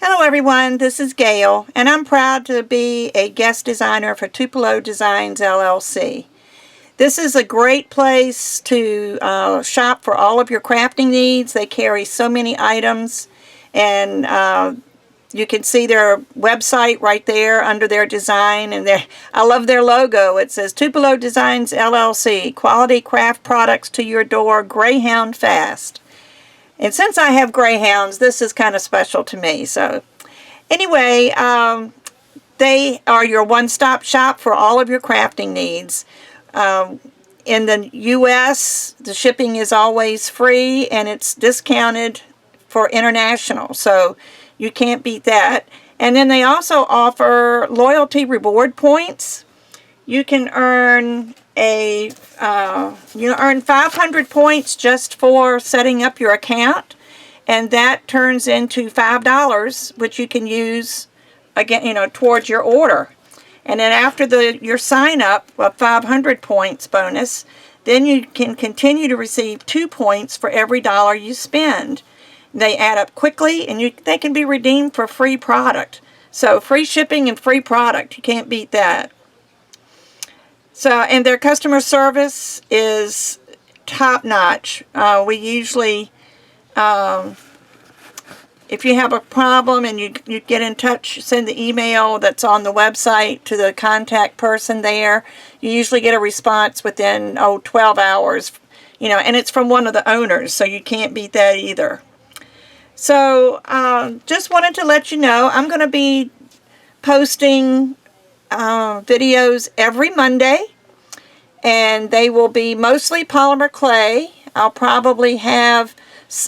Hello everyone, this is Gail, and I'm proud to be a guest designer for Tupelo Designs LLC. This is a great place to shop for all of your crafting needs. They carry so many items, and you can see their website right there under their design. And I love their logo. It says Tupelo Designs LLC, quality craft products to your door, Greyhound fast. And since I have greyhounds, this is kind of special to me. So anyway, they are your one-stop shop for all of your crafting needs. In the U.S., the shipping is always free, and it's discounted for international. So you can't beat that. And then they also offer loyalty reward points. You can earn earn 500 points just for setting up your account, and that turns into $5, which you can use again, towards your order. And then after your sign up of 500 points bonus, then you can continue to receive 2 points for every dollar you spend. They add up quickly, and they can be redeemed for free product. So free shipping and free product, you can't beat that. So, and their customer service is top-notch. We usually, if you have a problem and you get in touch, send the email that's on the website to the contact person there. You usually get a response within 12 hours, and it's from one of the owners, so you can't beat that either. So just wanted to let you know I'm going to be posting videos every Monday, and they will be mostly polymer clay. I'll probably have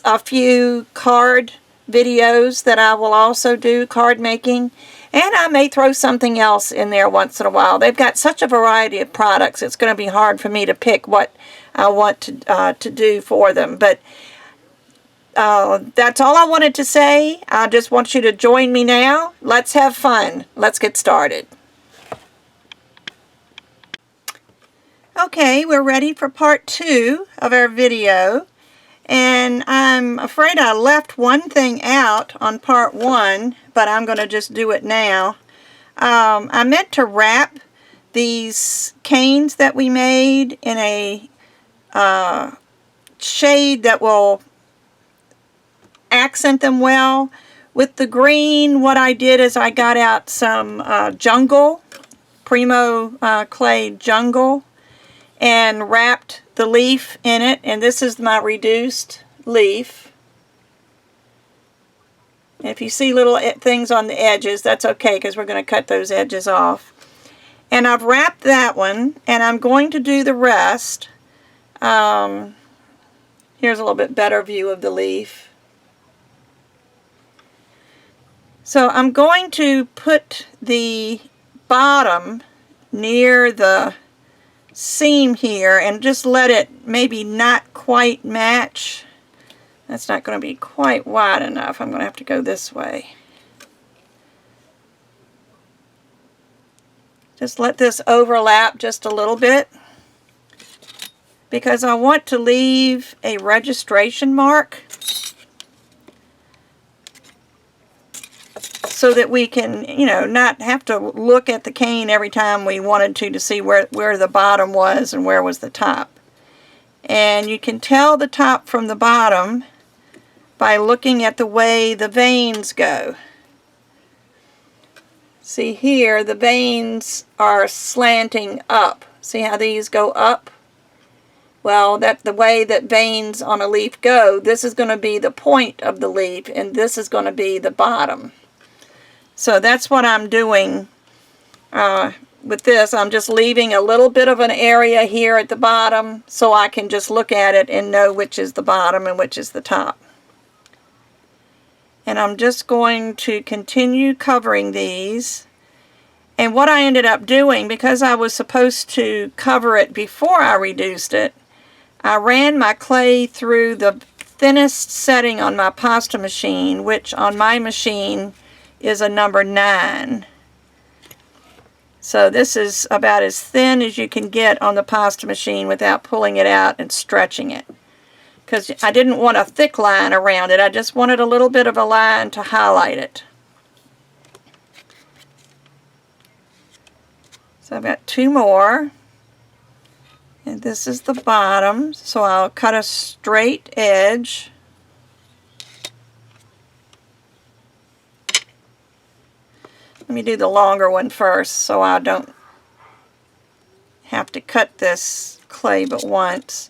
a few card videos that I will also do, card making, and I may throw something else in there once in a while. They've got such a variety of products, it's going to be hard for me to pick what I want to do for them. But that's all I wanted to say. I just want you to join me now. Let's have fun. Let's get started. Okay, we're ready for part 2 of our video. And I'm afraid I left one thing out on part 1, but I'm going to just do it now. I meant to wrap these canes that we made in a shade that will accent them well. With the green, what I did is I got out some jungle, Primo clay jungle, and wrapped the leaf in it. And this is my reduced leaf. And if you see little things on the edges, that's okay, because we're going to cut those edges off. And I've wrapped that one, and I'm going to do the rest. Here's a little bit better view of the leaf. So I'm going to put the bottom near the seam here and just let it maybe not quite match. That's not going to be quite wide enough. I'm going to have to go this way. Just let this overlap just a little bit, because I want to leave a registration mark so that we can, not have to look at the cane every time we wanted to see where the bottom was and where was the top. And you can tell the top from the bottom by looking at the way the veins go. See here, the veins are slanting up. See how these go up? Well, that's the way that veins on a leaf go. This is going to be the point of the leaf, and this is going to be the bottom. So that's what I'm doing with this. I'm just leaving a little bit of an area here at the bottom so I can just look at it and know which is the bottom and which is the top. And I'm just going to continue covering these. And what I ended up doing, because I was supposed to cover it before I reduced it, I ran my clay through the thinnest setting on my pasta machine, which on my machine is a number 9. So this is about as thin as you can get on the pasta machine without pulling it out and stretching it. because I didn't want a thick line around it. I just wanted a little bit of a line to highlight it. So I've got 2 more. And this is the bottom, so I'll cut a straight edge. Let me do the longer one first so I don't have to cut this clay but once.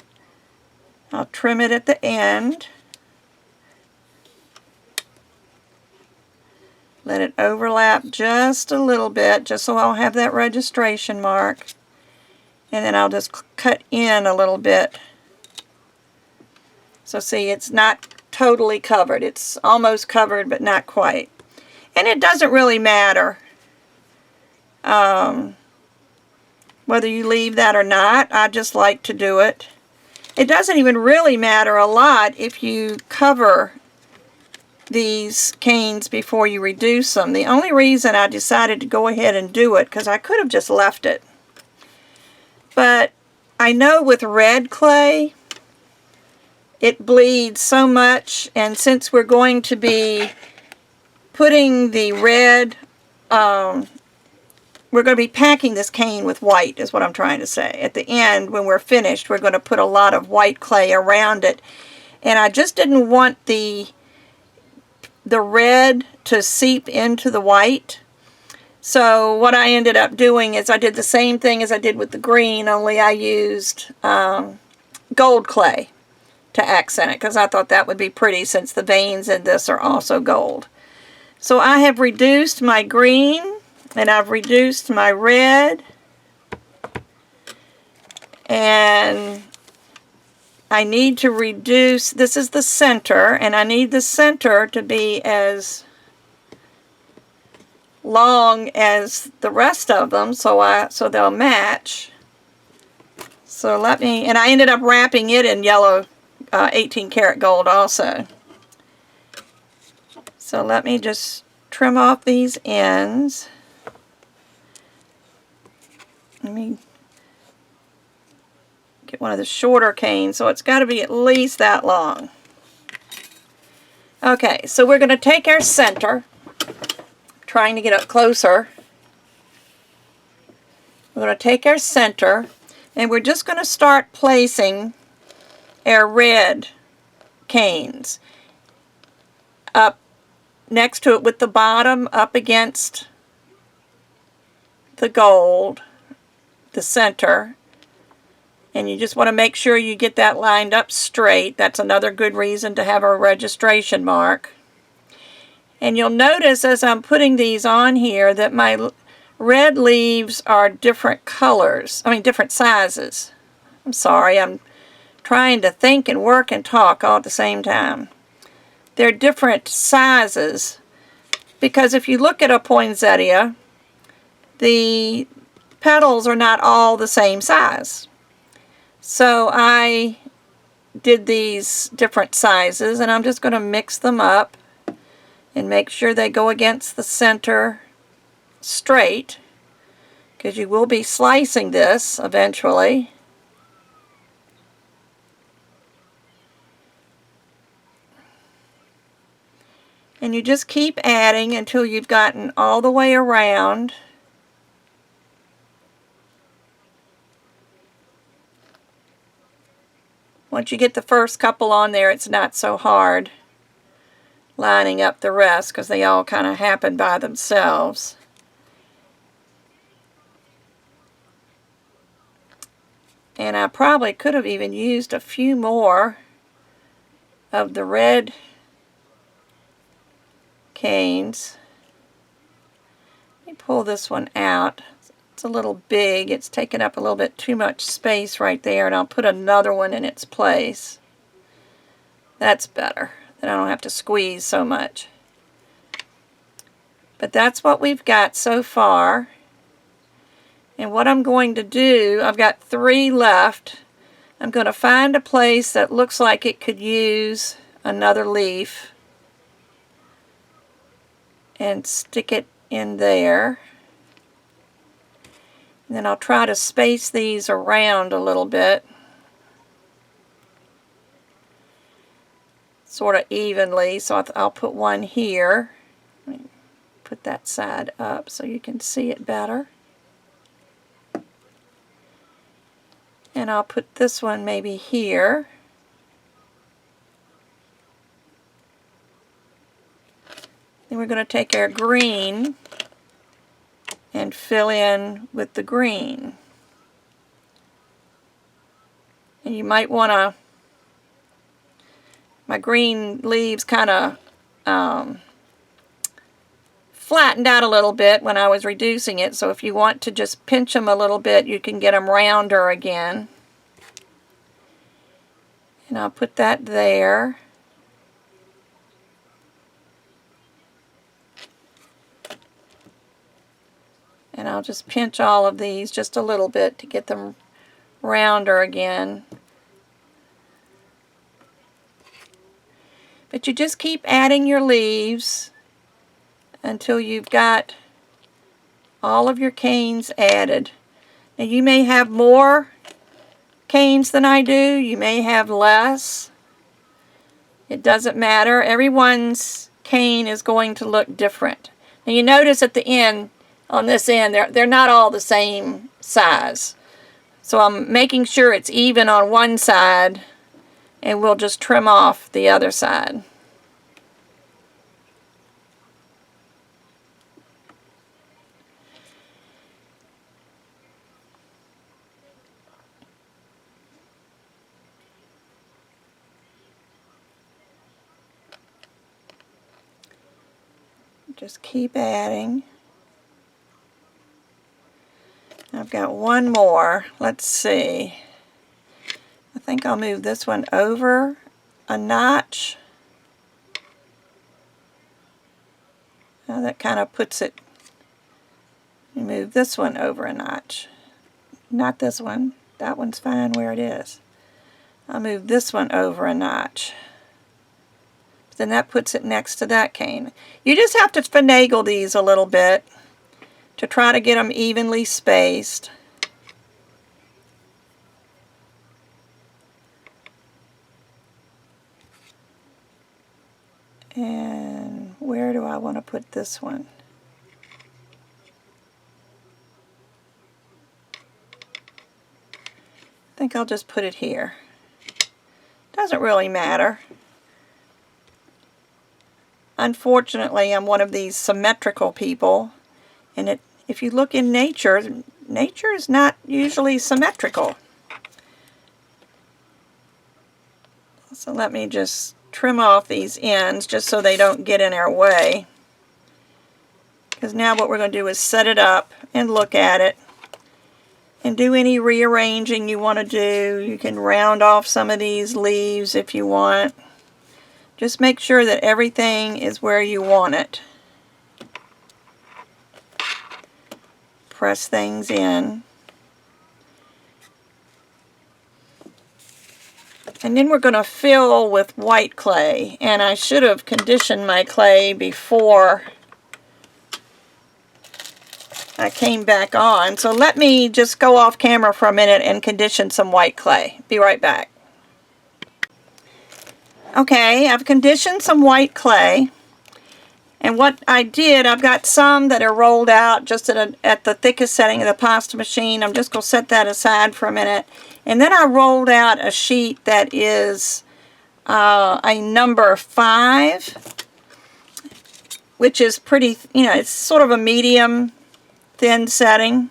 I'll trim it at the end. Let it overlap just a little bit, just so I'll have that registration mark. And then I'll just cut in a little bit. So see, it's not totally covered. It's almost covered, but not quite. And it doesn't really matter whether you leave that or not. I just like to do it. It doesn't even really matter a lot if you cover these canes before you reduce them. The only reason I decided to go ahead and do it, because I could have just left it. But I know with red clay, it bleeds so much, and since we're going to be putting the red, we're going to be packing this cane with white, is what I'm trying to say. At the end, when we're finished, we're going to put a lot of white clay around it. And I just didn't want the red to seep into the white. So what I ended up doing is I did the same thing as I did with the green, only I used gold clay to accent it, because I thought that would be pretty since the veins in this are also gold. So I have reduced my green and I've reduced my red, and I need to reduce, this is the center, and I need the center to be as long as the rest of them so they'll match. So let me, and I ended up wrapping it in yellow 18 karat gold also. So let me just trim off these ends. Let me get one of the shorter canes, so it's got to be at least that long. Okay, so we're going to take our center, trying to get up closer. We're going to take our center, and we're just going to start placing our red canes up next to it with the bottom up against the gold, the center. And you just want to make sure you get that lined up straight. That's another good reason to have a registration mark. And you'll notice as I'm putting these on here that my red leaves are different colors. I mean different sizes. I'm sorry, I'm trying to think and work and talk all at the same time. They're different sizes because if you look at a poinsettia, the petals are not all the same size. So I did these different sizes, and I'm just going to mix them up and make sure they go against the center straight, because you will be slicing this eventually. And you just keep adding until you've gotten all the way around. Once you get the first couple on there, it's not so hard lining up the rest because they all kind of happen by themselves. And I probably could have even used a few more of the red canes. Let me pull this one out. It's a little big. It's taking up a little bit too much space right there, and I'll put another one in its place. That's better. Then I don't have to squeeze so much. But that's what we've got so far. And what I'm going to do, I've got 3 left. I'm going to find a place that looks like it could use another leaf and stick it in there. And then I'll try to space these around a little bit, sort of evenly. So I'll put one here. Let me put that side up so you can see it better. And I'll put this one maybe here. Then we're going to take our green and fill in with the green. And you might want to, my green leaves kind of flattened out a little bit when I was reducing it, so if you want to just pinch them a little bit, you can get them rounder again. And I'll put that there. And I'll just pinch all of these just a little bit to get them rounder again. But you just keep adding your leaves until you've got all of your canes added. Now you may have more canes than I do, you may have less. It doesn't matter. Everyone's cane is going to look different. Now you notice at the end, on this end, they're not all the same size. So I'm making sure it's even on one side, and we'll just trim off the other side. Just keep adding. I've got one more. Let's see. I think I'll move this one over a notch. Now that kind of puts it. Move this one over a notch. Not this one. That one's fine where it is. I'll move this one over a notch. Then that puts it next to that cane. You just have to finagle these a little bit to try to get them evenly spaced. And where do I want to put this one? I think I'll just put it here. Doesn't really matter. Unfortunately, I'm one of these symmetrical people, and if you look in nature, nature is not usually symmetrical. So let me just trim off these ends just so they don't get in our way. Because now what we're going to do is set it up and look at it and do any rearranging you want to do. You can round off some of these leaves if you want. Just make sure that everything is where you want it. Press things in. And then we're going to fill with white clay. And I should have conditioned my clay before I came back on. So let me just go off camera for a minute and condition some white clay. Be right back. Okay, I've conditioned some white clay, and what I did, I've got some that are rolled out just at the thickest setting of the pasta machine. I'm just going to set that aside for a minute. And then I rolled out a sheet that is a number 5, which is pretty, it's sort of a medium thin setting.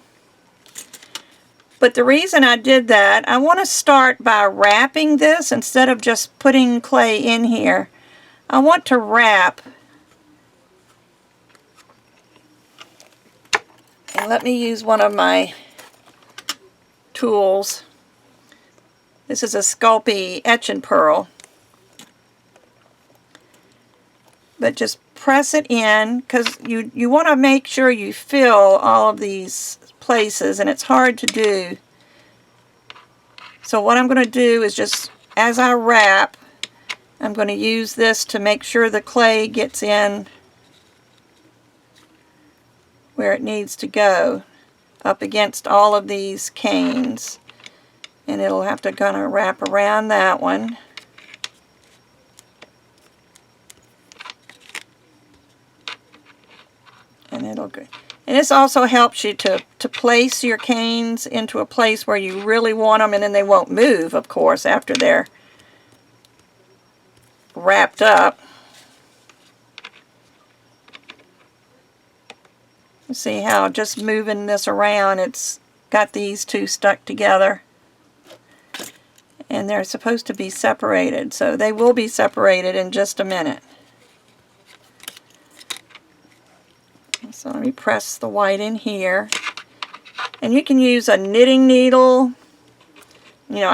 But the reason I did that, I want to start by wrapping this instead of just putting clay in here. I want to wrap. And let me use one of my tools. This is a Sculpey Etch and Pearl. But just press it in, because you want to make sure you fill all of these places, and it's hard to do. So what I'm going to do is just, as I wrap, I'm going to use this to make sure the clay gets in where it needs to go, up against all of these canes. And it'll have to kind of wrap around that one. And And this also helps you to place your canes into a place where you really want them, and then they won't move, of course, after they're wrapped up. You see how just moving this around, it's got these two stuck together. And they're supposed to be separated, so they will be separated in just a minute. So let me press the white in here. And you can use a knitting needle. You know,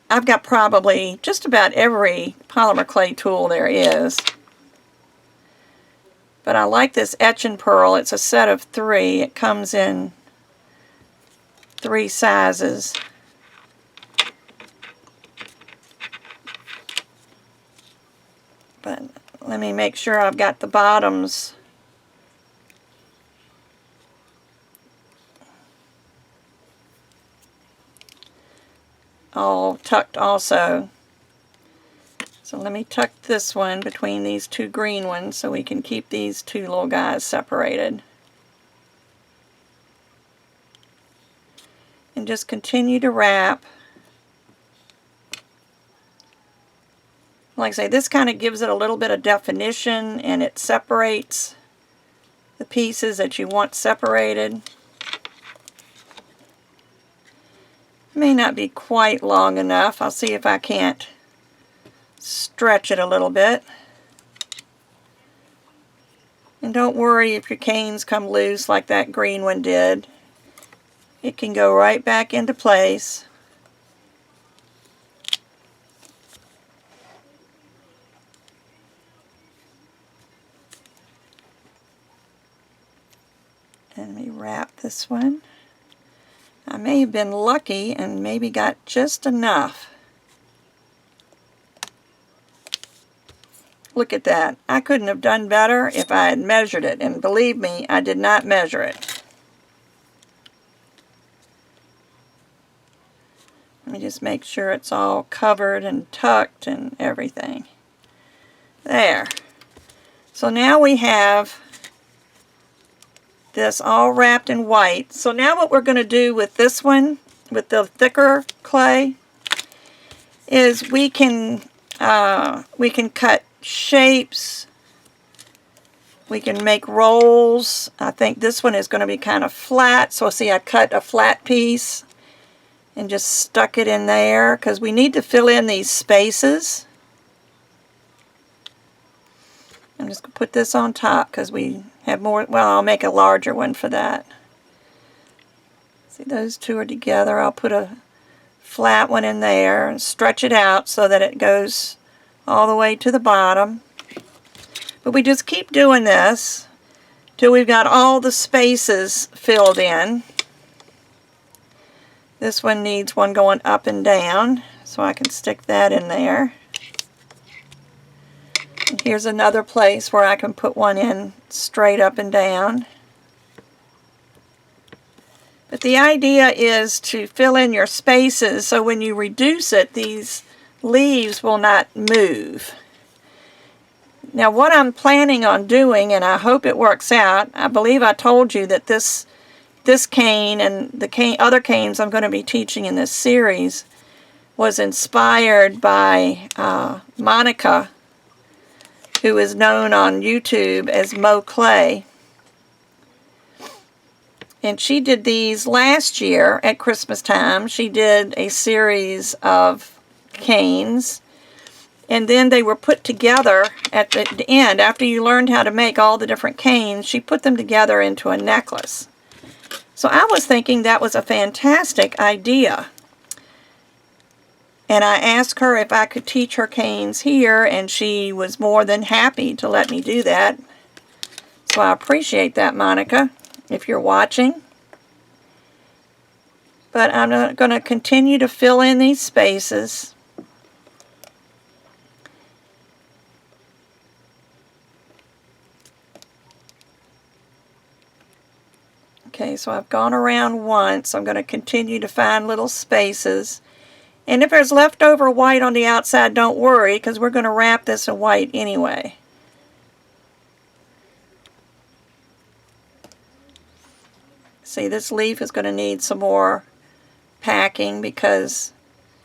I've got probably just about every polymer clay tool there is. But I like this etch and pearl. It's a set of 3. It comes in 3 sizes. But let me make sure I've got the bottoms all tucked also. So let me tuck this one between these 2 green ones so we can keep these 2 little guys separated. And just continue to wrap. Like I say, this kind of gives it a little bit of definition, and it separates the pieces that you want separated. May not be quite long enough. I'll see if I can't stretch it a little bit. And don't worry if your canes come loose like that green one did. It can go right back into place. And let me wrap this one. I may have been lucky and maybe got just enough. Look at that. I couldn't have done better if I had measured it, and believe me, I did not measure it. Let me just make sure it's all covered and tucked and everything. There. So now we have this all wrapped in white. So now what we're going to do with this one, with the thicker clay, is we can cut shapes. We can make rolls. I think this one is going to be kind of flat. So see, I cut a flat piece and just stuck it in there because we need to fill in these spaces. I'm just going to put this on top because we have more. Well, I'll make a larger one for that. See, those 2 are together. I'll put a flat one in there and stretch it out so that it goes all the way to the bottom. But we just keep doing this till we've got all the spaces filled in. This one needs one going up and down, so I can stick that in there. And here's another place where I can put one in straight up and down. But the idea is to fill in your spaces so when you reduce it, these leaves will not move. Now what I'm planning on doing, and I hope it works out, I believe I told you that this cane and the other canes I'm going to be teaching in this series was inspired by Monica, who is known on YouTube as Mo Clay. And she did these last year at Christmas time. She did a series of canes, and then they were put together at the end. After you learned how to make all the different canes, she put them together into a necklace. So I was thinking that was a fantastic idea. And I asked her if I could teach her canes here, and she was more than happy to let me do that. So I appreciate that, Monica, if you're watching. But I'm going to continue to fill in these spaces. Okay, so I've gone around once. I'm going to continue to find little spaces. And if there's leftover white on the outside, don't worry, because we're going to wrap this in white anyway. See, this leaf is going to need some more packing because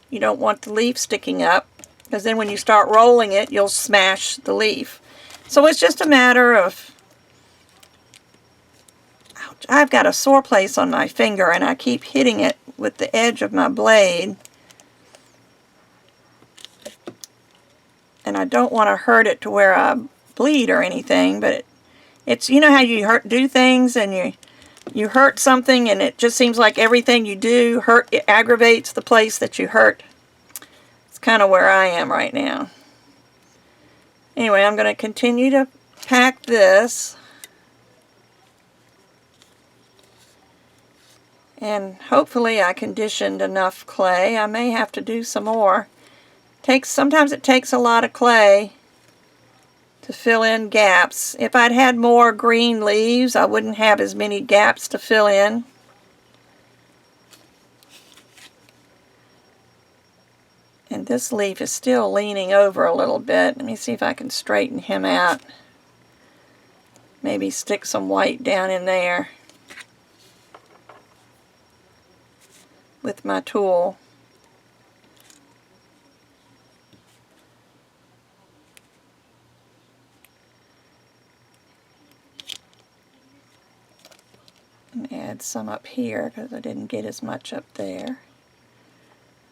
you don't want the leaf sticking up, because then when you start rolling it, you'll smash the leaf. So it's just a matter of, ouch, I've got a sore place on my finger and I keep hitting it with the edge of my blade. And I don't want to hurt it to where I bleed or anything, but it's, you know how you do things and you hurt something and it just seems like everything you do it aggravates the place that you hurt. It's kind of where I am right now. Anyway, I'm going to continue to pack this. And hopefully I conditioned enough clay. I may have to do some more. Sometimes it takes a lot of clay to fill in gaps. If I'd had more green leaves, I wouldn't have as many gaps to fill in. And this leaf is still leaning over a little bit. Let me see if I can straighten him out. Maybe stick some white down in there with my tool. And add some up here because I didn't get as much up there.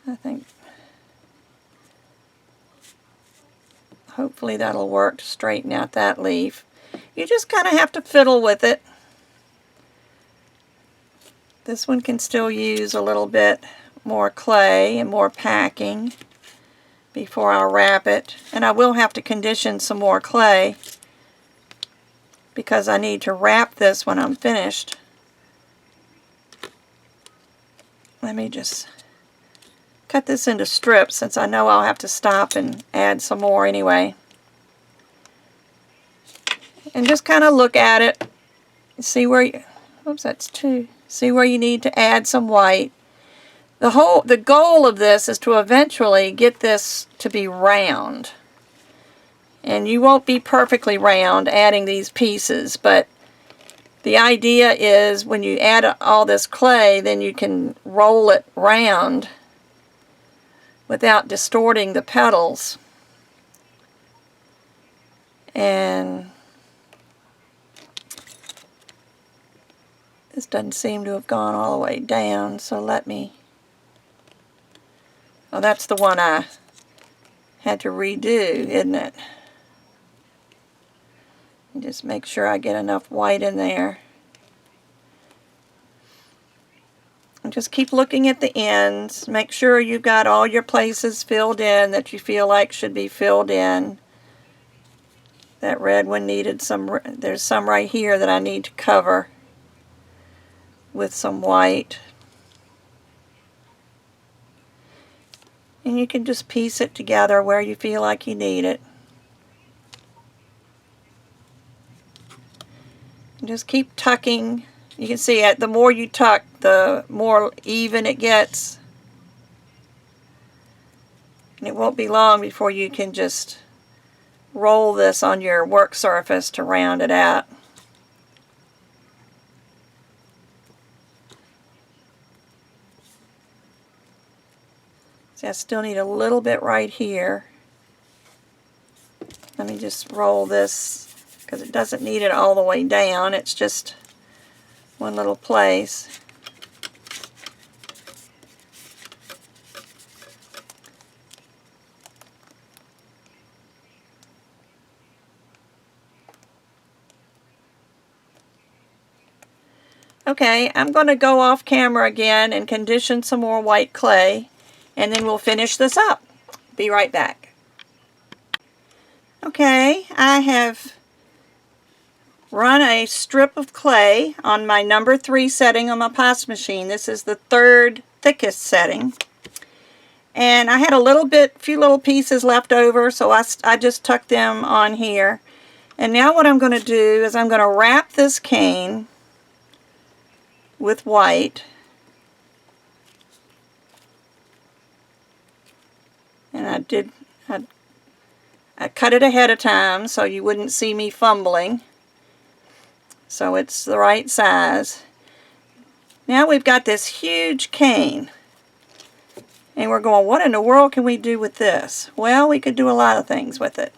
I think hopefully that'll work to straighten out that leaf. You just kind of have to fiddle with it. This one can still use a little bit more clay and more packing before I wrap it. And I will have to condition some more clay because I need to wrap this when I'm finished. Let me just cut this into strips since I know I'll have to stop and add some more anyway. And just kind of look at it and see where you, oops, that's two. See where you need to add some white. The goal of this is to eventually get this to be round. And you won't be perfectly round adding these pieces, but the idea is when you add all this clay, then you can roll it round without distorting the petals. And this doesn't seem to have gone all the way down, so let me... Oh, that's the one I had to redo, isn't it? Just make sure I get enough white in there. And just keep looking at the ends. Make sure you've got all your places filled in that you feel like should be filled in. That red one needed some, there's some right here that I need to cover with some white. And you can just piece it together where you feel like you need it. And just keep tucking. You can see the more you tuck, the more even it gets. And it won't be long before you can just roll this on your work surface to round it out. See, I still need a little bit right here. Let me just roll this because it doesn't need it all the way down. It's just one little place. Okay, I'm going to go off camera again and condition some more white clay, and then we'll finish this up. Be right back. Okay, I have run a strip of clay on my number 3 setting on my pasta machine. This is the 3rd thickest setting. And I had a few little pieces left over, so I just tucked them on here. And now what I'm going to do is I'm going to wrap this cane with white. And I cut it ahead of time so you wouldn't see me fumbling. So it's the right size. Now we've got this huge cane. And we're going, what in the world can we do with this? Well, we could do a lot of things with it.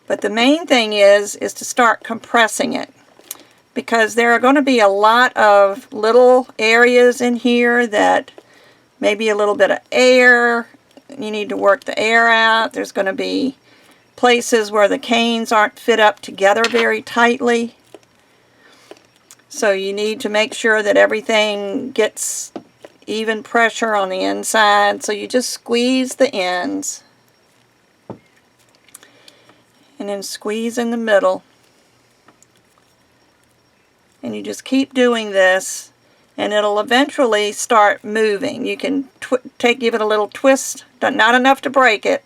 But the main thing is to start compressing it. Because there are going to be a lot of little areas in here that maybe a little bit of air. You need to work the air out. There's going to be places where the canes aren't fit up together very tightly. So you need to make sure that everything gets even pressure on the inside. So you just squeeze the ends and then squeeze in the middle, and you just keep doing this and it'll eventually start moving. You can give it a little twist, not enough to break it,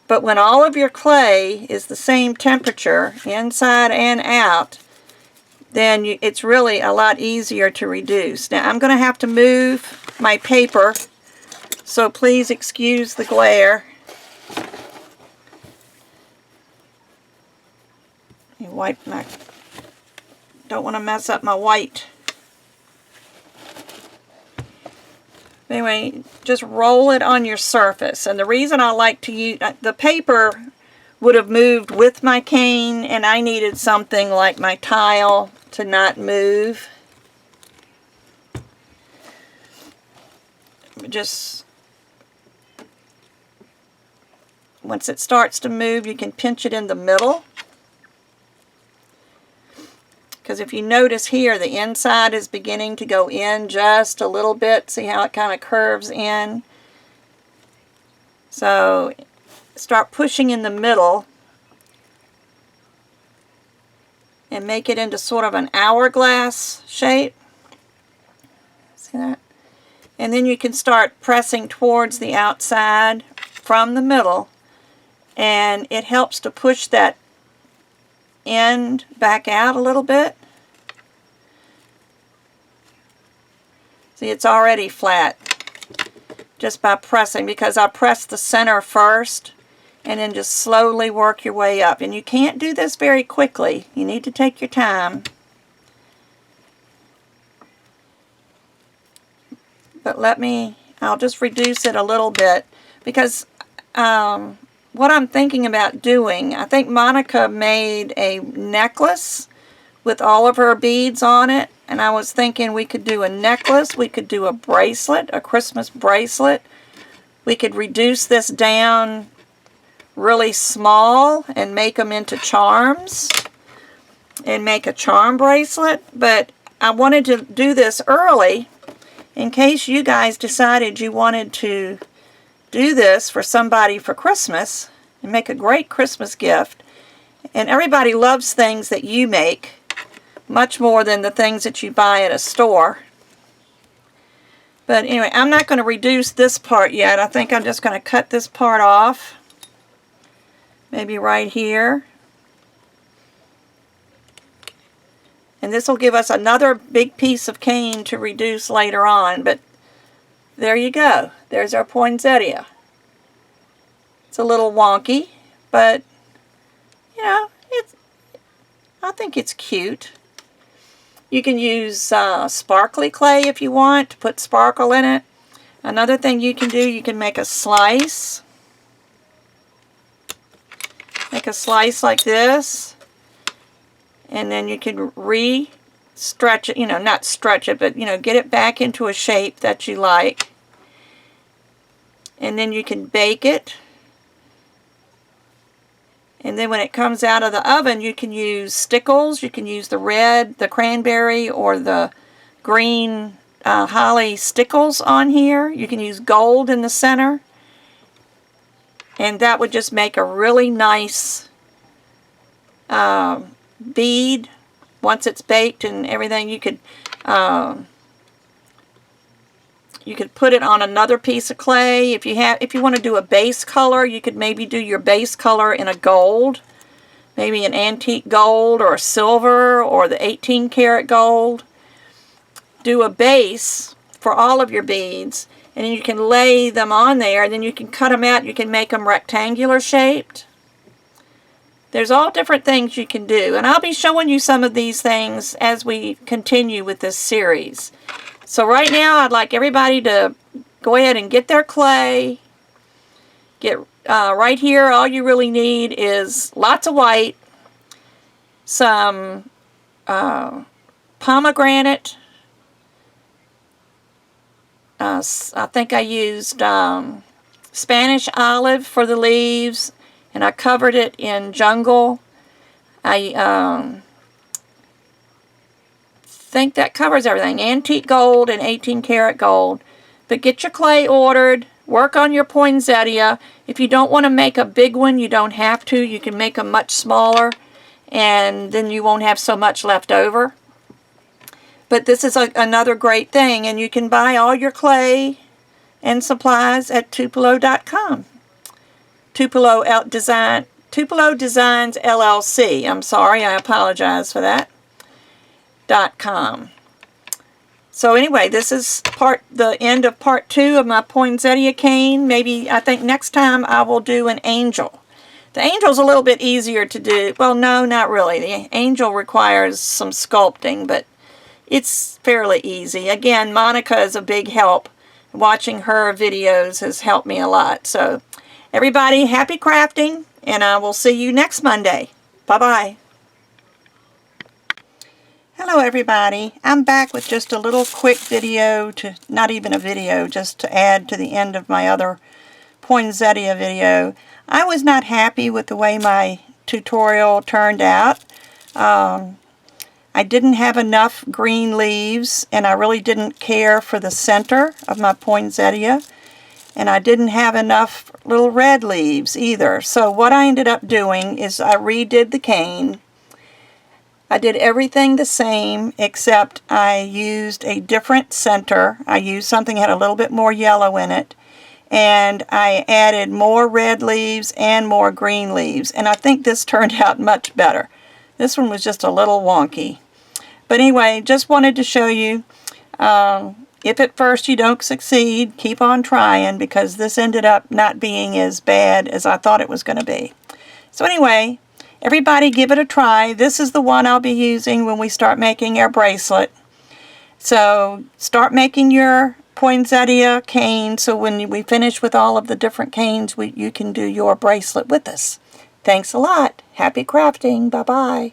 but when all of your clay is the same temperature inside and out, then it's really a lot easier to reduce. Now I'm going to have to move my paper, so please excuse the glare. Wipe my, don't want to mess up my white. Anyway, just roll it on your surface. And the reason I like to use, the paper would have moved with my cane, and I needed something like my tile to not move. Just, once it starts to move, you can pinch it in the middle. Because if you notice here, the inside is beginning to go in just a little bit. See how it kind of curves in? So start pushing in the middle and make it into sort of an hourglass shape. See that? And then you can start pressing towards the outside from the middle, and it helps to push that end back out a little bit. See, it's already flat just by pressing, because I pressed the center first and then just slowly work your way up. And you can't do this very quickly. You need to take your time. But I'll just reduce it a little bit, because what I'm thinking about doing, I think Monica made a necklace with all of her beads on it, and I was thinking we could do a necklace, we could do a bracelet, a Christmas bracelet. We could reduce this down really small and make them into charms and make a charm bracelet. But I wanted to do this early in case you guys decided you wanted to do this for somebody for Christmas and make a great Christmas gift. And everybody loves things that you make much more than the things that you buy at a store. But anyway, I'm not going to reduce this part yet. I think I'm just going to cut this part off. Maybe right here. And this will give us another big piece of cane to reduce later on. But there you go. There's our poinsettia. It's a little wonky, but you know, I think it's cute. You can use sparkly clay if you want to put sparkle in it. Another thing you can do, you can make a slice. Make a slice like this. And then you can stretch it, not stretch it, but get it back into a shape that you like. And then you can bake it. And then when it comes out of the oven, you can use stickles. You can use the red, the cranberry, or the green holly stickles on here. You can use gold in the center. And that would just make a really nice bead. Once it's baked and everything, you could put it on another piece of clay. If you want to do a base color, you could maybe do your base color in a gold, maybe an antique gold or a silver or the 18-karat gold. Do a base for all of your beads, and then you can lay them on there, and then you can cut them out. You can make them rectangular shaped. There's all different things you can do, and I'll be showing you some of these things as we continue with this series. So right now I'd like everybody to go ahead and get their clay. Get right here, all you really need is lots of white, some pomegranate. I think I used Spanish olive for the leaves, and I covered it in jungle. I think that covers everything. Antique gold and 18 karat gold. But get your clay ordered. Work on your poinsettia. If you don't want to make a big one, you don't have to. You can make them much smaller, and then you won't have so much left over. But this is another great thing, and you can buy all your clay and supplies at Tupelo.com. TupeloDesignsLLC. I'm sorry, I apologize for that. .com. So anyway, this is the end of part 2 of my poinsettia cane. Maybe, I think next time I will do an angel. The angel's a little bit easier to do. Well, no, not really. The angel requires some sculpting, but it's fairly easy. Again, Monica is a big help. Watching her videos has helped me a lot. So everybody, happy crafting, and I will see you next Monday. Bye-bye. Hello everybody, I'm back with just a little quick video, not even a video, just to add to the end of my other poinsettia video. I was not happy with the way my tutorial turned out. I didn't have enough green leaves, and I really didn't care for the center of my poinsettia, and I didn't have enough little red leaves either. So what I ended up doing is I redid the cane. I did everything the same, except I used a different center. I used something that had a little bit more yellow in it, and I added more red leaves and more green leaves, and I think this turned out much better. This one was just a little wonky. But anyway, just wanted to show you, if at first you don't succeed, keep on trying, because this ended up not being as bad as I thought it was going to be. So anyway, everybody give it a try. This is the one I'll be using when we start making our bracelet. So start making your poinsettia cane, so when we finish with all of the different canes, you can do your bracelet with us. Thanks a lot. Happy crafting. Bye-bye.